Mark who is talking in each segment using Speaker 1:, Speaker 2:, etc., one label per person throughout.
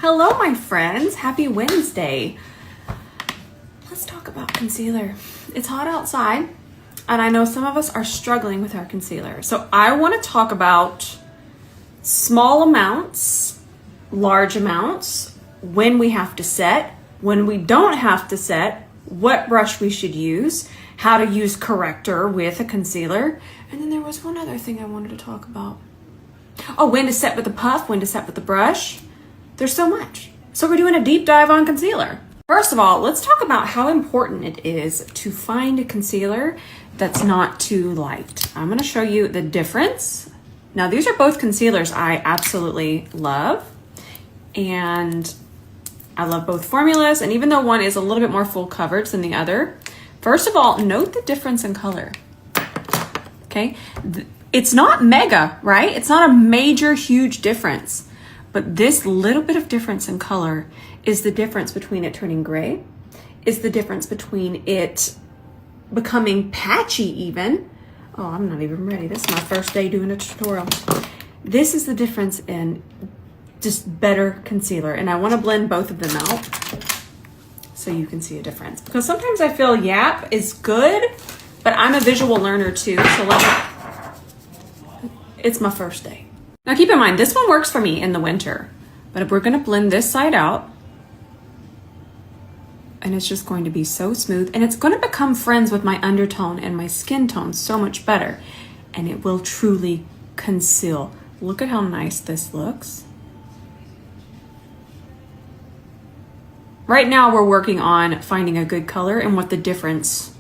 Speaker 1: Hello, my friends. Happy Wednesday. Let's talk about concealer. It's hot outside, and I know some of us are struggling with our concealer. So I want to talk about small amounts, large amounts, when we have to set, when we don't have to set, what brush we should use, how to use corrector with a concealer. And then there was one other thing I wanted to talk about. Oh, when to set with the puff, when to set with the brush. There's so much. So we're doing a deep dive on concealer. First of all, let's talk about how important it is to find a concealer that's not too light. I'm gonna show you the difference. Now, these are both concealers I absolutely love. And I love both formulas. And even though one is a little bit more full coverage than the other, first of all, note the difference in color. Okay, it's not mega, right? It's not a major, huge difference. But this little bit of difference in color is the difference between it turning gray, is the difference between it becoming patchy even. Oh, I'm not even ready. This is my first day doing a tutorial. This is the difference in just better concealer. And I want to blend both of them out so you can see a difference. Because sometimes I feel Yap is good, but I'm a visual learner too. So it's my first day. Now keep in mind, this one works for me in the winter, but we're gonna blend this side out and it's just going to be so smooth and it's gonna become friends with my undertone and my skin tone so much better, and it will truly conceal. Look at how nice this looks. Right now we're working on finding a good color and what the difference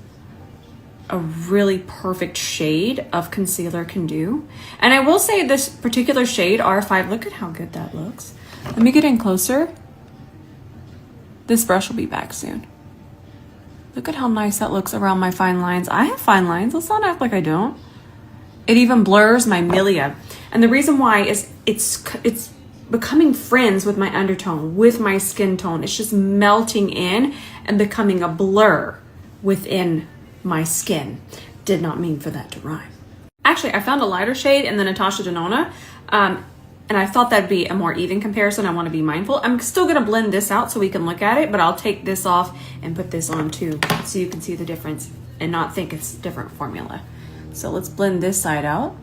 Speaker 1: a really perfect shade of concealer can do. And I will say this particular shade, R5, look at how good that looks. Let me get in closer. This brush will be back soon. Look at how nice that looks around my fine lines. I have fine lines, let's not act like I don't. It even blurs my milia. And the reason why is it's becoming friends with my undertone, with my skin tone. It's just melting in and becoming a blur within my skin. Did not mean for that to rhyme. Actually, I found a lighter shade in the 𝗕𝗘𝗧𝗬, and I thought that'd be a more even comparison. I want to be mindful. I'm still gonna blend this out so we can look at it, but I'll take this off and put this on too so you can see the difference and not think it's a different formula. So let's blend this side out.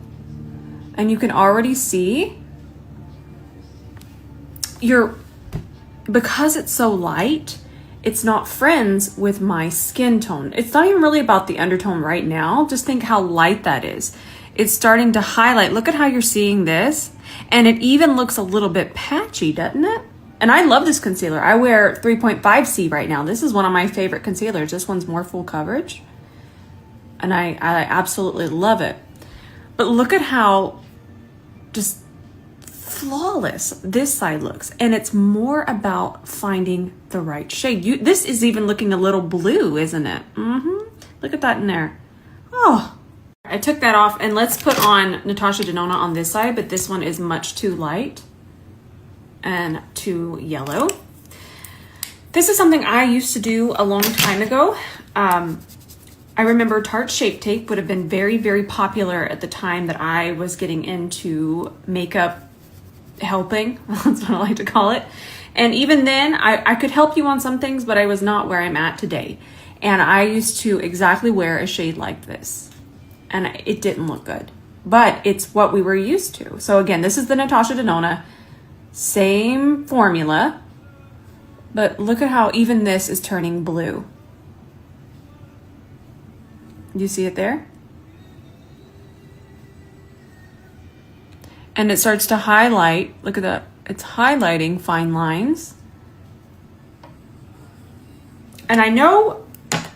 Speaker 1: And you can already see because it's so light, it's not friends with my skin tone. It's not even really about the undertone right now. Just think how light that is. It's starting to highlight. Look at how you're seeing this. And it even looks a little bit patchy, doesn't it? And I love this concealer. I wear 3.5C right now. This is one of my favorite concealers. This one's more full coverage. And I absolutely love it. But look at how just flawless this side looks, and it's more about finding the right shade. This is even looking a little blue, isn't it? Look at that in there. Oh, I took that off, and let's put on 𝗕𝗘𝗧𝗬 on this side, but this one is much too light and too yellow. This is something I used to do a long time ago. I remember Tarte Shape Tape would have been very, very popular at the time that I was getting into makeup helping. That's what I like to call it. And even then I could help you on some things, but I was not where I'm at today. And I used to exactly wear a shade like this, and it didn't look good, but it's what we were used to. So again, this is the 𝗕𝗘𝗧𝗬, same formula, but look at how even this is turning blue. You see it there? And it starts to highlight. Look at that. It's highlighting fine lines. And I know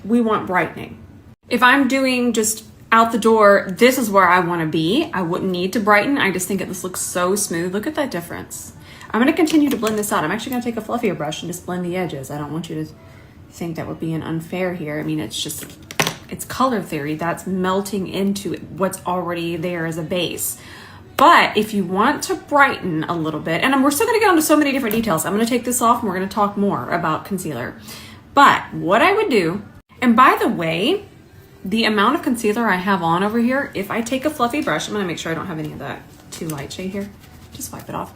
Speaker 1: we want brightening. If I'm doing just out the door, this is where I want to be. I wouldn't need to brighten. I just think this looks so smooth. Look at that difference. I'm going to continue to blend this out. I'm actually going to take a fluffier brush and just blend the edges. I don't want you to think that we're being unfair here. I mean, it's color theory. That's melting into what's already there as a base. But if you want to brighten a little bit, and we're still going to get into so many different details. I'm going to take this off and we're going to talk more about concealer. But what I would do, and by the way, the amount of concealer I have on over here, if I take a fluffy brush, I'm going to make sure I don't have any of that too light shade here. Just wipe it off.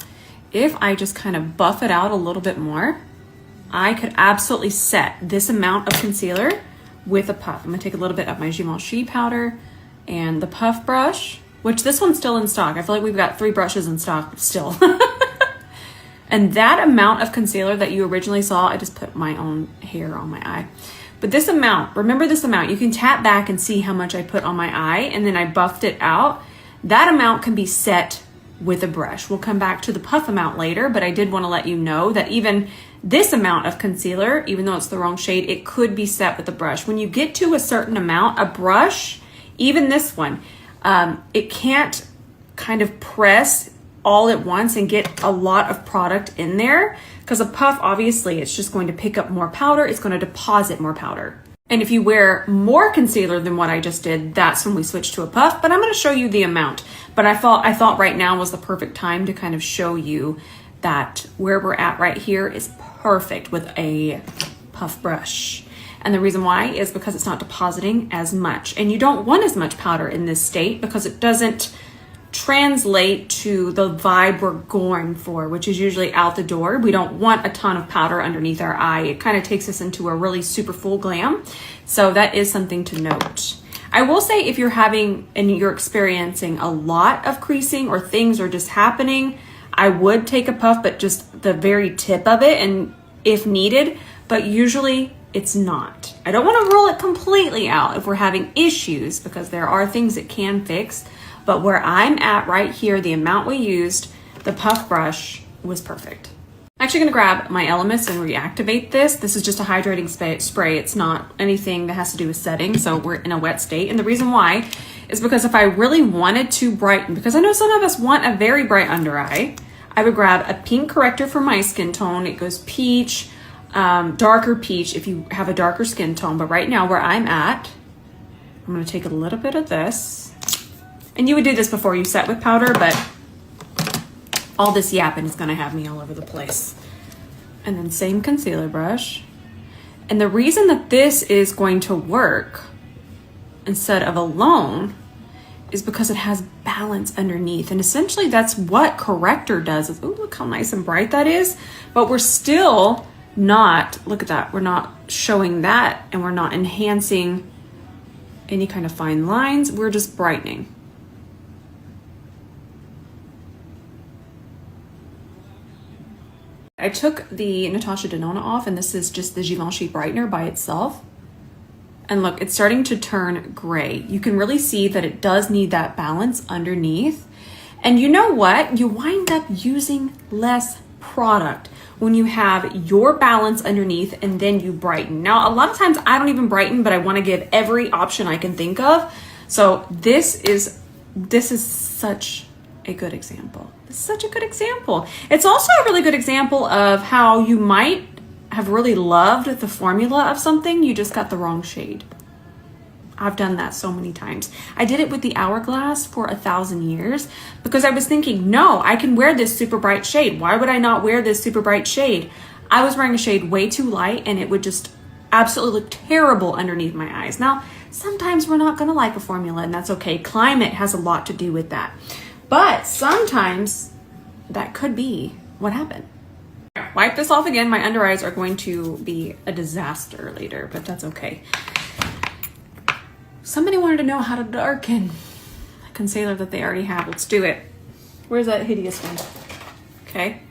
Speaker 1: if I just kind of buff it out a little bit more, I could absolutely set this amount of concealer with a puff. I'm gonna take a little bit of my Givenchy powder and the puff brush, which this one's still in stock. I feel like we've got 3 brushes in stock still. And that amount of concealer that you originally saw, I just put my own hair on my eye. But this amount, remember this amount, you can tap back and see how much I put on my eye and then I buffed it out. That amount can be set with a brush. We'll come back to the puff amount later, but I did want to let you know that even this amount of concealer, even though it's the wrong shade, it could be set with a brush. When you get to a certain amount, a brush, even this one, it can't kind of press all at once and get a lot of product in there, because a puff, obviously, it's just going to pick up more powder. It's going to deposit more powder. And if you wear more concealer than what I just did, that's when we switch to a puff, but I'm going to show you the amount. But I thought right now was the perfect time to kind of show you that where we're at right here is perfect with a puff brush. And the reason why is because it's not depositing as much. And you don't want as much powder in this state because it doesn't translate to the vibe we're going for, which is usually out the door. We don't want a ton of powder underneath our eye. It kind of takes us into a really super full glam. So that is something to note. I will say if you're having and you're experiencing a lot of creasing or things are just happening, I would take a puff, but just the very tip of it and if needed, but usually it's not. I don't want to rule it completely out if we're having issues because there are things it can fix. But where I'm at right here, the amount we used, the puff brush was perfect. I'm actually gonna grab my Elemis and reactivate this. This is just a hydrating spray. It's not anything that has to do with setting, so we're in a wet state. And the reason why is because if I really wanted to brighten, because I know some of us want a very bright under eye, I would grab a pink corrector for my skin tone. It goes peach, darker peach if you have a darker skin tone. But right now where I'm at, I'm gonna take a little bit of this. And you would do this before you set with powder, but all this yapping is gonna have me all over the place. And then same concealer brush. And the reason that this is going to work instead of alone is because it has balance underneath. And essentially that's what Corrector does. Is, ooh, look how nice and bright that is. But we're still not, look at that, we're not showing that and we're not enhancing any kind of fine lines. We're just brightening. I took the 𝗕𝗘𝗧𝗔𝗓𝗏 off, and this is just the Givenchy Brightener by itself. And look, it's starting to turn gray. You can really see that it does need that balance underneath. And you know what? You wind up using less product when you have your balance underneath and then you brighten. Now, a lot of times I don't even brighten, but I want to give every option I can think of. So this is such a good example. It's such a good example. It's also a really good example of how you might have really loved the formula of something, you just got the wrong shade. I've done that so many times. I did it with the Hourglass for 1,000 years because I was thinking, no, I can wear this super bright shade. Why would I not wear this super bright shade? I was wearing a shade way too light and it would just absolutely look terrible underneath my eyes. Now, sometimes we're not gonna like a formula and that's okay. Climate has a lot to do with that. But sometimes that could be what happened. Wipe this off again. My under eyes are going to be a disaster later, but that's okay. Somebody wanted to know how to darken a concealer that they already have. Let's do it. Where's that hideous one? Okay.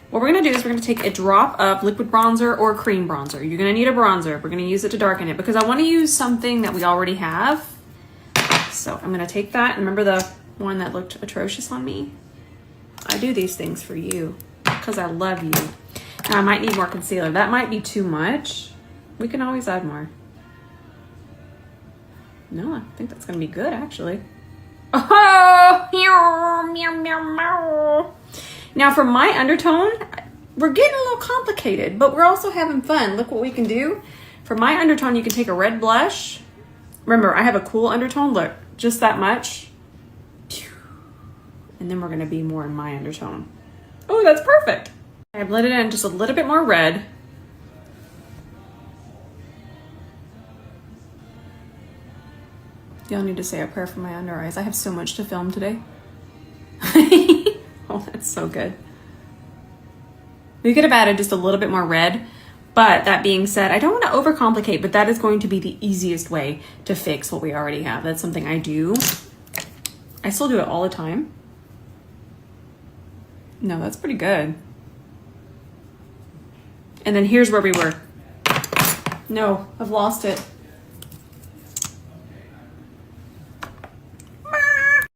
Speaker 1: What we're gonna do is we're gonna take a drop of liquid bronzer or cream bronzer. You're gonna need a bronzer. We're gonna use it to darken it because I wanna use something that we already have. So I'm gonna take that, and remember the one that looked atrocious on me? I do these things for you because I love you. Now I might need more concealer. That might be too much. We can always add more. No, I think that's gonna be good actually. Oh, now for my undertone, we're getting a little complicated, but we're also having fun. Look what we can do. For my undertone, you can take a red blush. Remember, I have a cool undertone. Look, just that much. And then we're gonna be more in my undertone. Oh, that's perfect. I blended in just a little bit more red. Y'all need to say a prayer for my under eyes. I have so much to film today. Oh, that's so good. We could have added just a little bit more red, but that being said, I don't want to overcomplicate, but that is going to be the easiest way to fix what we already have. That's something I do. I still do it all the time. No, that's pretty good. And then here's where we were. No, I've lost it.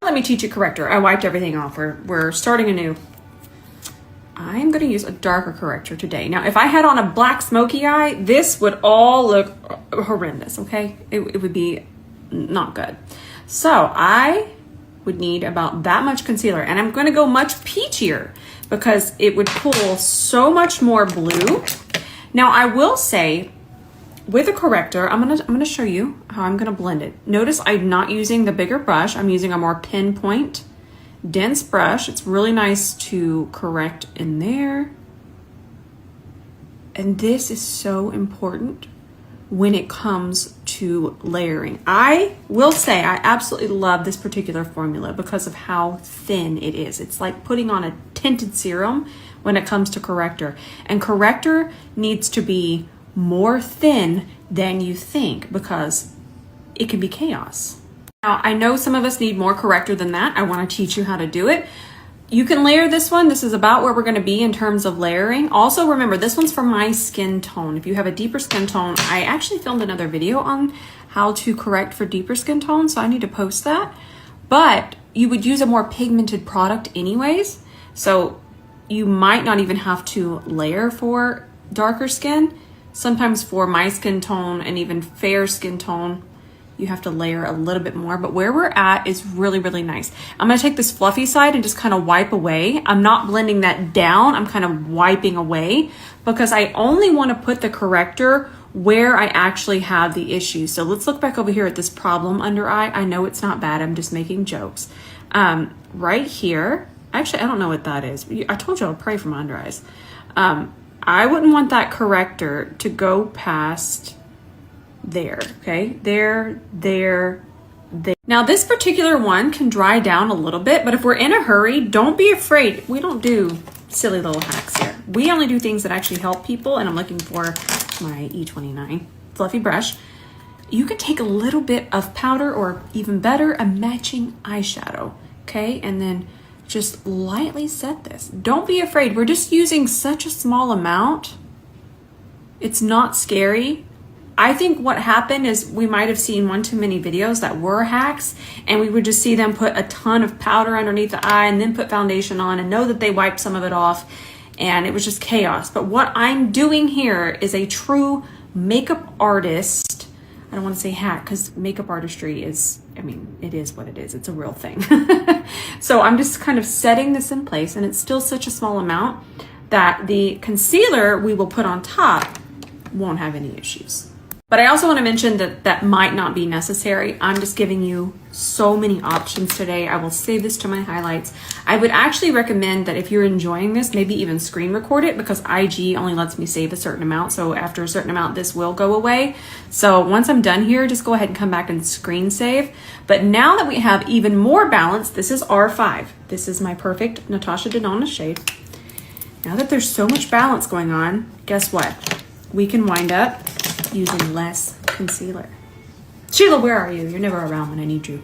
Speaker 1: Let me teach you corrector. I wiped everything off. We're starting anew. I'm going to use a darker corrector today. Now, if I had on a black smoky eye, this would all look horrendous, okay? It would be not good. So I would need about that much concealer, and I'm going to go much peachier because it would pull so much more blue. Now, I will say with a corrector, I'm gonna show you how I'm gonna blend it. Notice I'm not using the bigger brush. I'm using a more pinpoint, dense brush. It's really nice to correct in there. And this is so important when it comes to layering. I will say I absolutely love this particular formula because of how thin it is. It's like putting on a tinted serum when it comes to corrector. And corrector needs to be more thin than you think because it can be chaos. Now, I know some of us need more corrector than that. I want to teach you how to do it. You can layer this one. This is about where we're going to be in terms of layering. Also, remember, this one's for my skin tone. If you have a deeper skin tone, I actually filmed another video on how to correct for deeper skin tone, so I need to post that. But you would use a more pigmented product anyways, so you might not even have to layer for darker skin. Sometimes for my skin tone and even fair skin tone, you have to layer a little bit more, but where we're at is really, really nice. I'm gonna take this fluffy side and just kind of wipe away. I'm not blending that down, I'm kind of wiping away because I only wanna put the corrector where I actually have the issue. So let's look back over here at this problem under eye. I know it's not bad, I'm just making jokes. Right here, actually, I don't know what that is. I told you I'll pray for my under eyes. I wouldn't want that corrector to go past there, okay? There. Now this particular one can dry down a little bit, but if we're in a hurry, don't be afraid. We don't do silly little hacks here. We only do things that actually help people, and I'm looking for my E29 fluffy brush. You could take a little bit of powder or even better, a matching eyeshadow, okay? And then just lightly set this. Don't be afraid. We're just using such a small amount. It's not scary. I think what happened is we might have seen one too many videos that were hacks, and we would just see them put a ton of powder underneath the eye and then put foundation on and know that they wiped some of it off, and it was just chaos. But what I'm doing here is a true makeup artist. I don't want to say hack because makeup artistry is, I mean, it is what it is. It's a real thing. So I'm just kind of setting this in place, and it's still such a small amount that the concealer we will put on top won't have any issues. But I also want to mention that that might not be necessary. I'm just giving you so many options today. I will save this to my highlights. I would actually recommend that if you're enjoying this, maybe even screen record it, because IG only lets me save a certain amount. So after a certain amount, this will go away. So once I'm done here, just go ahead and come back and screen save. But now that we have even more balance, this is R5. This is my perfect Natasha Denona shade. Now that there's so much balance going on, guess what? We can wind up using less concealer. Sheila, where are you? You're never around when I need you.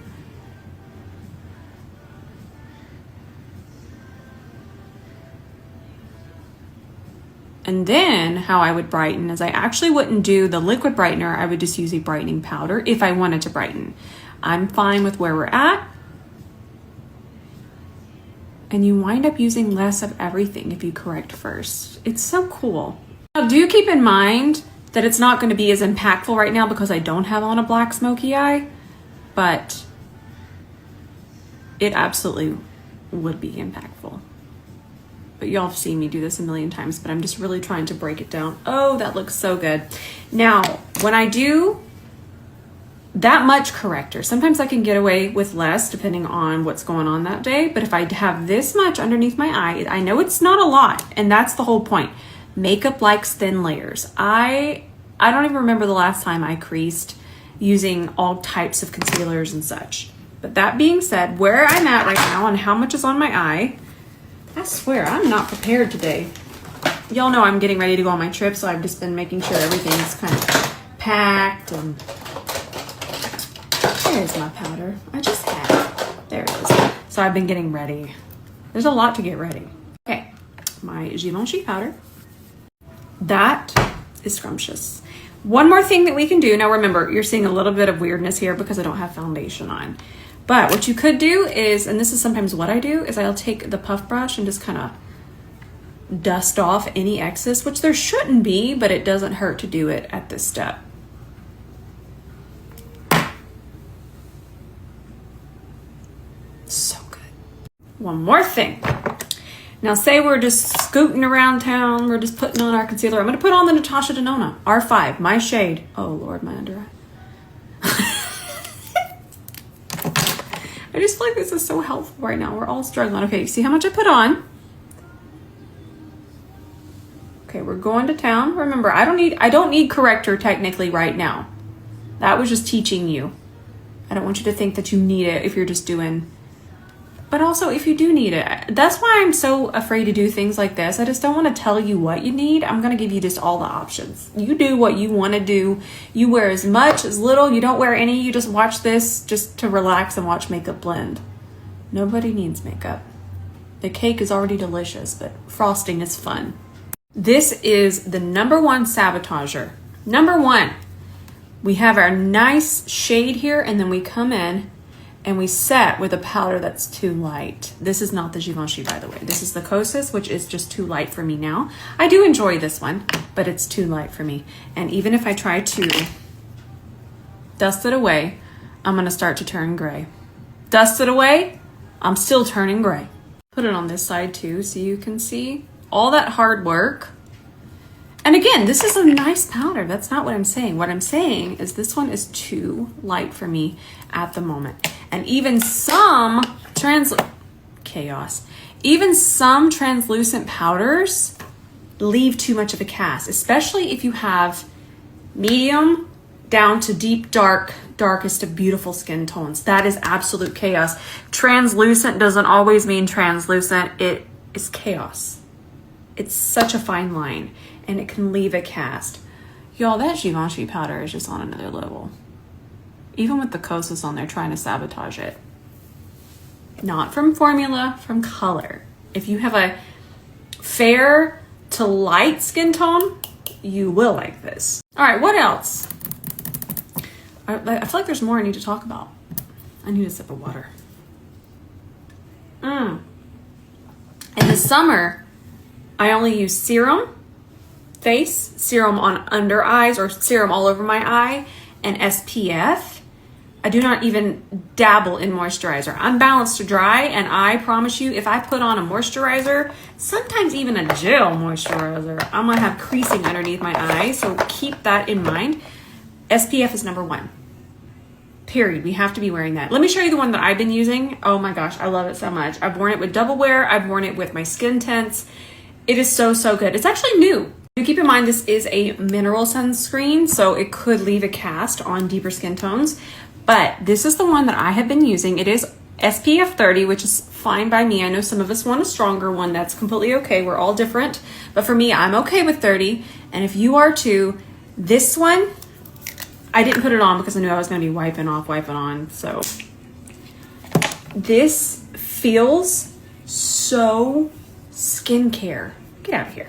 Speaker 1: And then how I would brighten is I actually wouldn't do the liquid brightener. I would just use a brightening powder if I wanted to brighten. I'm fine with where we're at. And you wind up using less of everything if you correct first. It's so cool. Now, do keep in mind that it's not going to be as impactful right now because I don't have on a black smoky eye, but it absolutely would be impactful. But y'all have seen me do this a million times, but I'm just really trying to break it down. Oh, that looks so good. Now, when I do that much corrector, sometimes I can get away with less depending on what's going on that day, but if I have this much underneath my eye, I know it's not a lot, and that's the whole point. Makeup likes thin layers. I don't even remember the last time I creased using all types of concealers and such. But that being said, where I'm at right now and how much is on my eye, I swear I'm not prepared today. y'all know I'm getting ready to go on my trip, so I've just been making sure everything's kind of packed. And there's my powder. I just had it. There it is. So I've been getting ready. There's a lot to get ready. Okay, my Givenchy powder. That is scrumptious. One more thing that we can do. Now remember, you're seeing a little bit of weirdness here because I don't have foundation on. But what you could do is, and this is sometimes what I do, is I'll take the puff brush and just kind of dust off any excess, which there shouldn't be, but it doesn't hurt to do it at this step. So good. One more thing. Now say we're just scooting around town, we're just putting on our concealer. I'm going to put on the 𝗕𝗘𝗧𝗬𝗓 R5, my shade. Oh Lord, my under eye. I just feel like this is so helpful right now. We're all struggling. Okay, see how much I put on? Okay, we're going to town. Remember, I don't need corrector technically right now. That was just teaching you. I don't want you to think that you need it if you're just doing, but also if you do need it. That's why I'm so afraid to do things like this. I just don't want to tell you what you need. I'm going to give you just all the options. You do what you want to do. You wear as much, as little. You don't wear any. You just watch this just to relax and watch makeup blend. Nobody needs makeup. The cake is already delicious, but frosting is fun. This is the #1 sabotager. #1. We have our nice shade here, and then we come in and we set with a powder that's too light. This is not the Givenchy, by the way. This is the 𝗕𝗃𝗧, which is just too light for me now. I do enjoy this one, but it's too light for me. And even if I try to dust it away, I'm gonna start to turn gray. Dust it away, I'm still turning gray. Put it on this side too, so you can see all that hard work. And again, this is a nice powder. That's not what I'm saying. What I'm saying is this one is too light for me at the moment. And even some even some translucent powders leave too much of a cast, especially if you have medium down to deep dark, darkest of beautiful skin tones. That is absolute chaos. Translucent doesn't always mean translucent. It is chaos. It's such a fine line, and it can leave a cast. Y'all, that Givenchy powder is just on another level. Even with the 𝗕𝗃𝗧𝗬𝗓 on there trying to sabotage it. Not from formula, from color. If you have a fair to light skin tone, you will like this. All right, what else? I feel like there's more I need to talk about. I need a sip of water. In the summer, I only use serum, face, serum on under eyes, or serum all over my eye, and SPF. I do not even dabble in moisturizer. I'm balanced to dry, and I promise you, if I put on a moisturizer, sometimes even a gel moisturizer, I'm gonna have creasing underneath my eyes, so keep that in mind. SPF is #1. Period. We have to be wearing that. Let me show you the one that I've been using. Oh my gosh, I love it so much. I've worn it with double wear. I've worn it with my skin tints. It is so, so good. It's actually new. Do keep in mind this is a mineral sunscreen, so it could leave a cast on deeper skin tones. But this is the one that I have been using. It is SPF 30, which is fine by me. I know some of us want a stronger one. That's completely okay. We're all different. But for me, I'm okay with 30. And if you are too, this one, I didn't put it on because I knew I was going to be wiping off, wiping on. So this feels so skincare. Get out of here.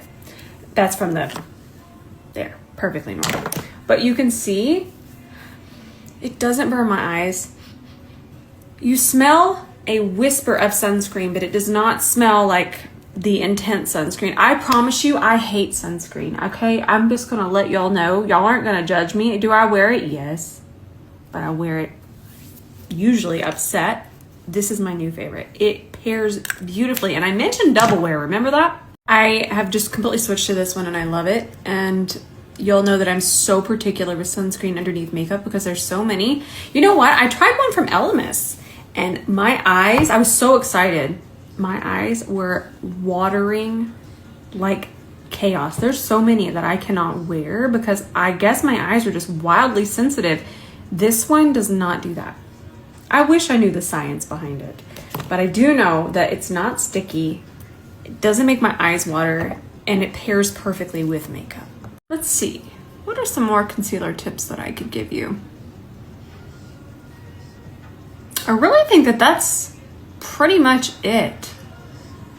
Speaker 1: That's from there, perfectly normal. But you can see it doesn't burn my eyes. You smell a whisper of sunscreen, but it does not smell like the intense sunscreen. I promise you, I hate sunscreen, okay? I'm just gonna let y'all know. Y'all aren't gonna judge me. Do I wear it? Yes. But I wear it usually upset. This is my new favorite. It pairs beautifully. And I mentioned double wear, remember that? I have just completely switched to this one and I love it. And you'll know that I'm so particular with sunscreen underneath makeup because there's so many. You know what? I tried one from Elemis and my eyes, I was so excited. My eyes were watering like chaos. There's so many that I cannot wear because I guess my eyes are just wildly sensitive. This one does not do that. I wish I knew the science behind it, but I do know that it's not sticky. It doesn't make my eyes water. and it pairs perfectly with makeup. Let's see. What are some more concealer tips that I could give you? I really think that that's pretty much it.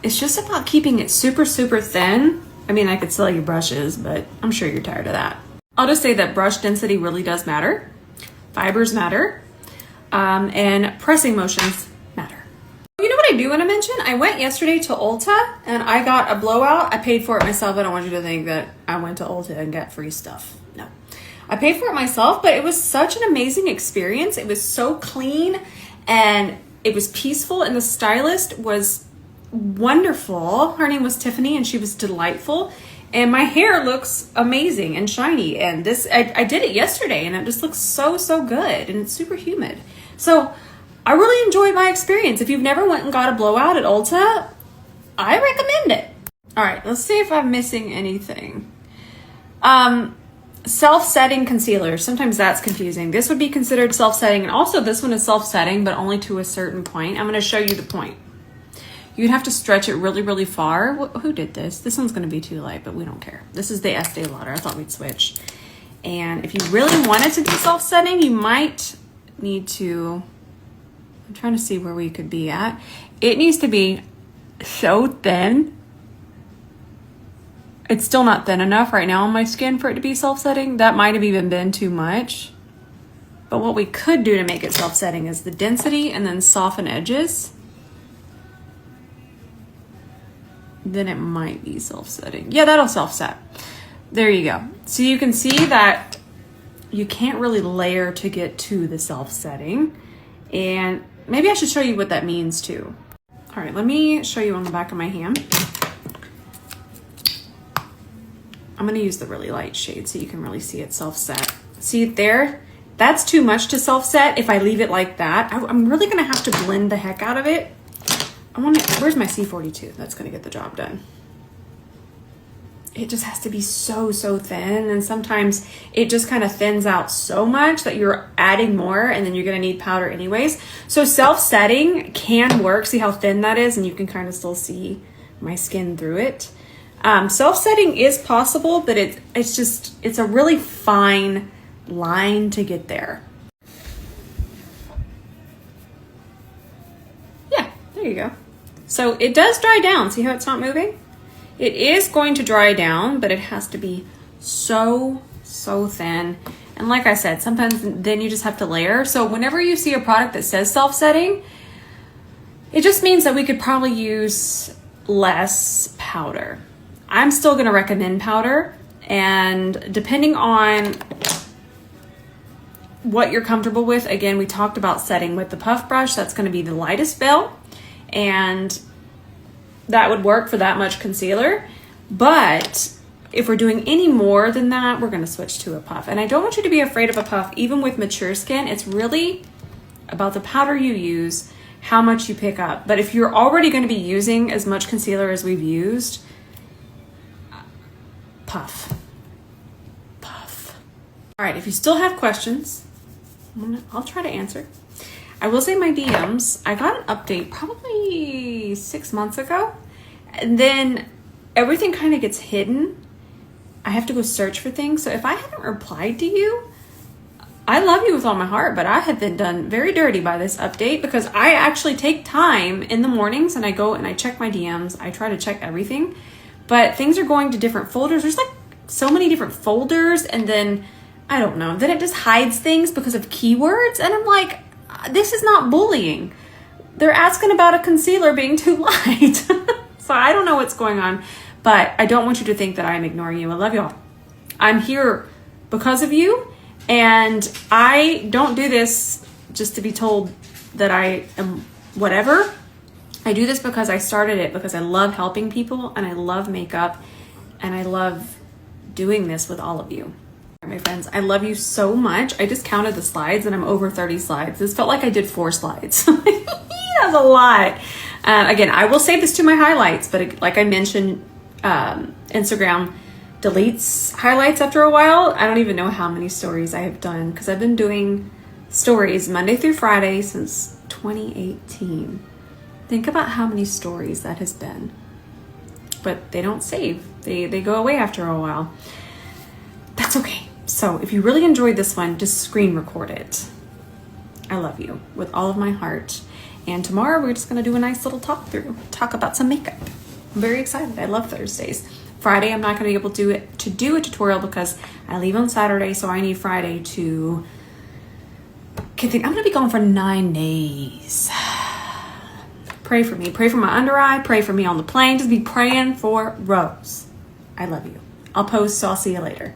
Speaker 1: It's just about keeping it super, super thin. I mean, I could sell you brushes, but I'm sure you're tired of that. I'll just say that brush density really does matter. Fibers matter. And pressing motions matter. You know what I do want to mention? I went yesterday to Ulta and I got a blowout. I paid for it myself. I don't want you to think that I went to Ulta and got free stuff. No. I paid for it myself, but it was such an amazing experience. It was so clean and it was peaceful, and the stylist was wonderful. Her name was Tiffany and she was delightful. And my hair looks amazing and shiny. And this, I did it yesterday and it just looks so, so good. And it's super humid. So I really enjoyed my experience. If you've never went and got a blowout at Ulta, I recommend it. All right, let's see if I'm missing anything. Self-setting concealer. Sometimes that's confusing. This would be considered self-setting. And also this one is self-setting, but only to a certain point. I'm going to show you the point. You'd have to stretch it really, really far. Who did this? This one's going to be too light, but we don't care. This is the Estee Lauder. I thought we'd switch. And if you really wanted to do self-setting, you might need to... I'm trying to see where we could be at. It needs to be so thin. It's still not thin enough right now on my skin for it to be self-setting. That might have even been too much. But what we could do to make it self-setting is the density and then soften edges. Then it might be self-setting. Yeah, that'll self-set. There you go. So you can see that you can't really layer to get to the self-setting. And maybe I should show you what that means too. All right, let me show you on the back of my hand. I'm gonna use the really light shade so you can really see it self-set. See it there? That's too much to self-set if I leave it like that. I'm really gonna have to blend the heck out of it. Where's my C42? That's gonna get the job done. It just has to be so, so thin. And sometimes it just kind of thins out so much that you're adding more and then you're gonna need powder anyways. So self-setting can work. See how thin that is? And you can kind of still see my skin through it. Self-setting is possible, but it's a really fine line to get there. Yeah, there you go. So it does dry down. See how it's not moving? It is going to dry down, but it has to be so, so thin. And like I said, sometimes then you just have to layer. So whenever you see a product that says self-setting, it just means that we could probably use less powder. I'm still going to recommend powder, and depending on what you're comfortable with, again, we talked about setting with the puff brush. That's going to be the lightest veil, and that would work for that much concealer. But if we're doing any more than that, we're going to switch to a puff. And I don't want you to be afraid of a puff, even with mature skin. It's really about the powder you use, how much you pick up. But if you're already going to be using as much concealer as we've used, puff. All right, if you still have questions, I'll try to answer. I will say my DMs, I got an update probably 6 months ago, and then everything kind of gets hidden. I have to go search for things. So if I haven't replied to you, I love you with all my heart, but I have been done very dirty by this update because I actually take time in the mornings and I go and I check my DMs. I try to check everything, but things are going to different folders. There's like so many different folders, and then I don't know. Then it just hides things because of keywords. And I'm like, this is not bullying. They're asking about a concealer being too light. So I don't know what's going on, but I don't want you to think that I'm ignoring you. I love y'all. I'm here because of you. And I don't do this just to be told that I am whatever. I do this because I started it because I love helping people and I love makeup and I love doing this with all of you. My friends, I love you so much. I just counted the slides and I'm over 30 slides. This felt like I did 4 slides. That's a lot. Again, I will save this to my highlights, but like I mentioned, Instagram deletes highlights after a while. I don't even know how many stories I have done because I've been doing stories Monday through Friday since 2018. Think about how many stories that has been. but they don't save. They go away after a while. That's okay. So if you really enjoyed this one, just screen record it. I love you with all of my heart. And tomorrow we're just going to do a nice little talk about some makeup. I'm very excited. I love Thursdays. Friday, I'm not going to be able to do a tutorial because I leave on Saturday, so I need Friday to get I'm going to be gone for 9 days. Pray for me. Pray for my under eye. Pray for me on the plane. Just be praying for Rose. I love you. I'll post, so I'll see you later.